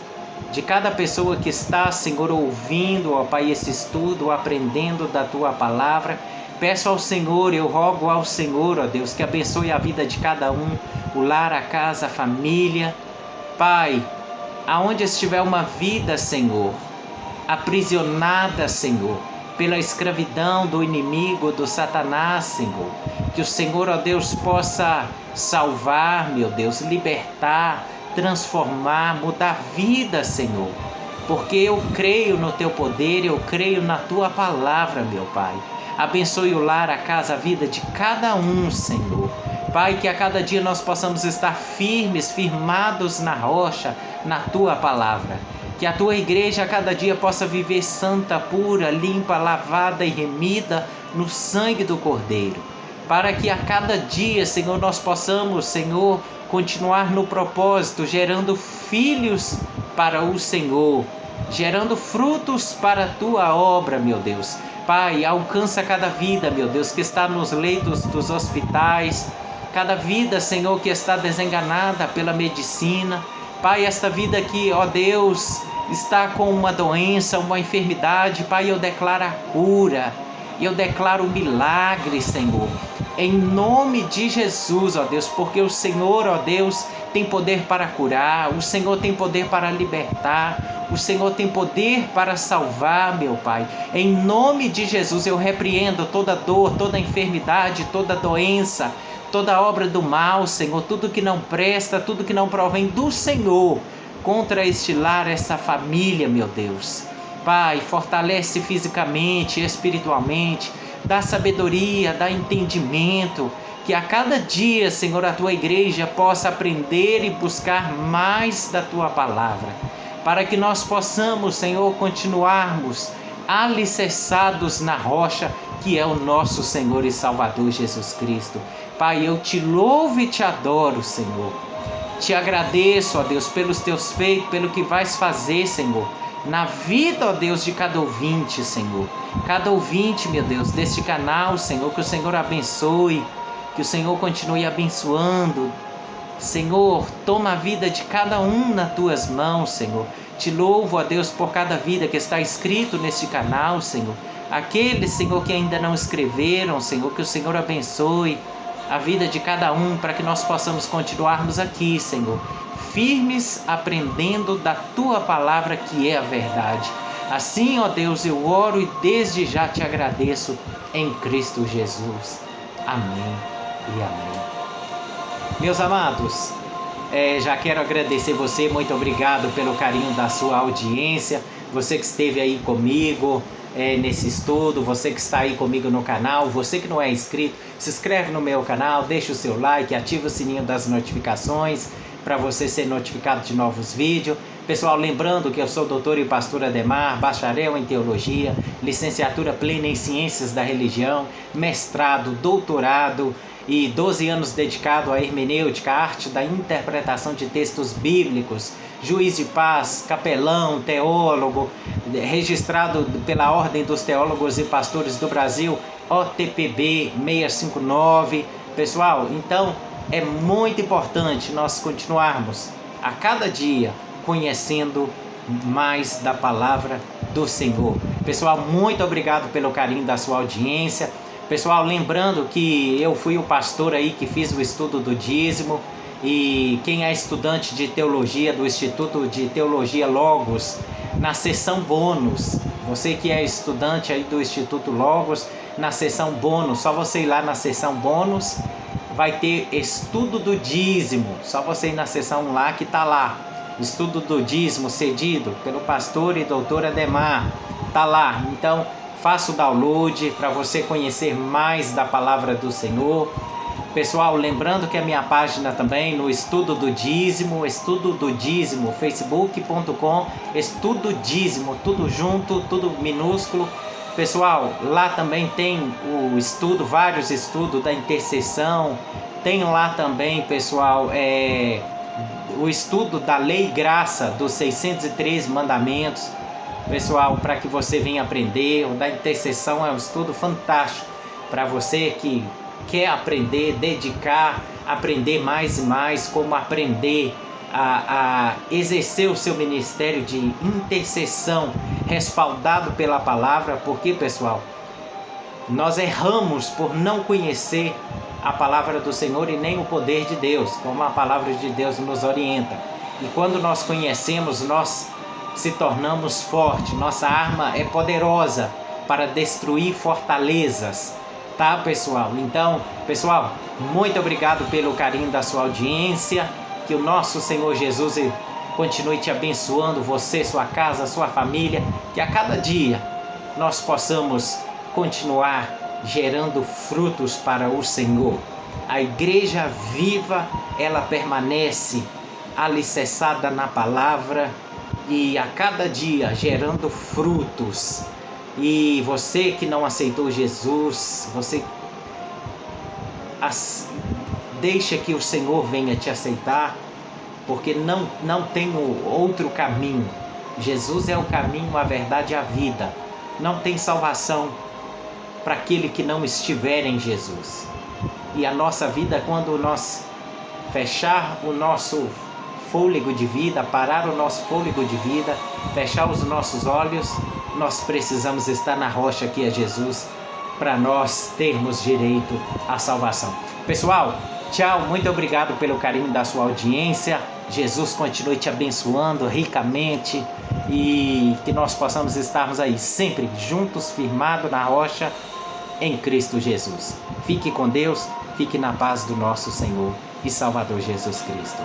de cada pessoa que está, Senhor, ouvindo, ó Pai, esse estudo, aprendendo da Tua Palavra. Peço ao Senhor, eu rogo ao Senhor, ó Deus, que abençoe a vida de cada um, o lar, a casa, a família. Pai, aonde estiver uma vida, Senhor, aprisionada, Senhor, pela escravidão do inimigo, do Satanás, Senhor, que o Senhor, ó Deus, possa salvar, meu Deus, libertar, transformar, mudar vida, Senhor, porque eu creio no Teu poder, eu creio na Tua palavra, meu Pai. Abençoe o lar, a casa, a vida de cada um, Senhor. Pai, que a cada dia nós possamos estar firmes, firmados na rocha, na Tua palavra. Que a Tua igreja a cada dia possa viver santa, pura, limpa, lavada e remida no sangue do Cordeiro. Para que a cada dia, Senhor, nós possamos, Senhor, continuar no propósito, gerando filhos para o Senhor, gerando frutos para a Tua obra, meu Deus. Pai, alcança cada vida, meu Deus, que está nos leitos dos hospitais, cada vida, Senhor, que está desenganada pela medicina. Pai, esta vida que, ó Deus, está com uma doença, uma enfermidade, Pai, eu declaro a cura, eu declaro o milagre, Senhor, em nome de Jesus, ó Deus, porque o Senhor, ó Deus, tem poder para curar, o Senhor tem poder para libertar, o Senhor tem poder para salvar, meu Pai. Em nome de Jesus eu repreendo toda dor, toda enfermidade, toda doença, toda obra do mal, Senhor, tudo que não presta, tudo que não provém do Senhor, contra este lar, essa família, meu Deus. Pai, fortalece fisicamente, espiritualmente, dá sabedoria, dá entendimento, Que a cada dia, Senhor, a tua igreja possa aprender e buscar mais da tua palavra, para que nós possamos, Senhor, continuarmos alicerçados na rocha, que é o nosso Senhor e Salvador Jesus Cristo. Pai, eu te louvo e te adoro, Senhor. Te agradeço, ó Deus, pelos teus feitos, pelo que vais fazer, Senhor, na vida, ó Deus, de cada ouvinte, Senhor. Cada ouvinte, meu Deus, deste canal, Senhor, que o Senhor abençoe, que o Senhor continue abençoando. Senhor, toma a vida de cada um nas tuas mãos, Senhor. Te louvo, ó Deus, por cada vida que está escrito neste canal, Senhor. Aqueles, Senhor, que ainda não escreveram, Senhor, que o Senhor abençoe a vida de cada um, para que nós possamos continuarmos aqui, Senhor, firmes, aprendendo da tua palavra, que é a verdade. Assim, ó Deus, eu oro e desde já te agradeço em Cristo Jesus. Amém e amém. Meus amados, já quero agradecer você, muito obrigado pelo carinho da sua audiência, você que esteve aí comigo nesse estudo, você que está aí comigo no canal, você que não é inscrito, se inscreve no meu canal, deixa o seu like, ativa o sininho das notificações para você ser notificado de novos vídeos. Pessoal, lembrando que eu sou doutor e pastor Ademar, bacharel em teologia, licenciatura plena em ciências da religião, mestrado, doutorado e 12 anos dedicado à hermenêutica, arte da interpretação de textos bíblicos, juiz de paz, capelão, teólogo, registrado pela Ordem dos Teólogos e Pastores do Brasil, OTPB 659. Pessoal, então é muito importante nós continuarmos a cada dia conhecendo mais da palavra do Senhor. Pessoal, muito obrigado pelo carinho da sua audiência. Pessoal, lembrando que eu fui o pastor aí que fiz o estudo do dízimo, e quem é estudante de teologia do Instituto de Teologia Logos, na seção bônus, você que é estudante aí do Instituto Logos, na seção bônus, só você ir lá na seção bônus, vai ter estudo do dízimo, só você ir na seção lá que está lá, estudo do dízimo cedido pelo pastor e doutor Ademar, está lá. Então faça o download para você conhecer mais da palavra do Senhor. Pessoal, lembrando que a minha página também no Estudo do Dízimo, facebook.com, Estudo Dízimo, tudo junto, tudo minúsculo. Pessoal, lá também tem o estudo, vários estudos da intercessão. Tem lá também, pessoal, o estudo da Lei e Graça, dos 613 mandamentos. Pessoal, para que você venha aprender, o da intercessão é um estudo fantástico para você que quer aprender, dedicar, aprender mais e mais, como aprender a exercer o seu ministério de intercessão, respaldado pela palavra, porque, pessoal, nós erramos por não conhecer a palavra do Senhor e nem o poder de Deus, como a palavra de Deus nos orienta. E quando nós conhecemos, nós se tornamos fortes, nossa arma é poderosa para destruir fortalezas, tá, pessoal? Então, pessoal, muito obrigado pelo carinho da sua audiência, que o nosso Senhor Jesus continue te abençoando, você, sua casa, sua família, que a cada dia nós possamos continuar gerando frutos para o Senhor. A igreja viva, ela permanece alicerçada na palavra e a cada dia gerando frutos. E você que não aceitou Jesus, você deixa que o Senhor venha te aceitar, porque não tem outro caminho. Jesus é o caminho, a verdade e a vida. Não tem salvação para aquele que não estiver em Jesus. E a nossa vida, quando nós fechar o nosso fôlego de vida, parar o nosso fôlego de vida, fechar os nossos olhos, nós precisamos estar na rocha que é Jesus, para nós termos direito à salvação. Pessoal, tchau, muito obrigado pelo carinho da sua audiência. Jesus continue te abençoando ricamente e que nós possamos estarmos aí sempre juntos, firmados na rocha em Cristo Jesus. Fique com Deus, fique na paz do nosso Senhor e Salvador Jesus Cristo.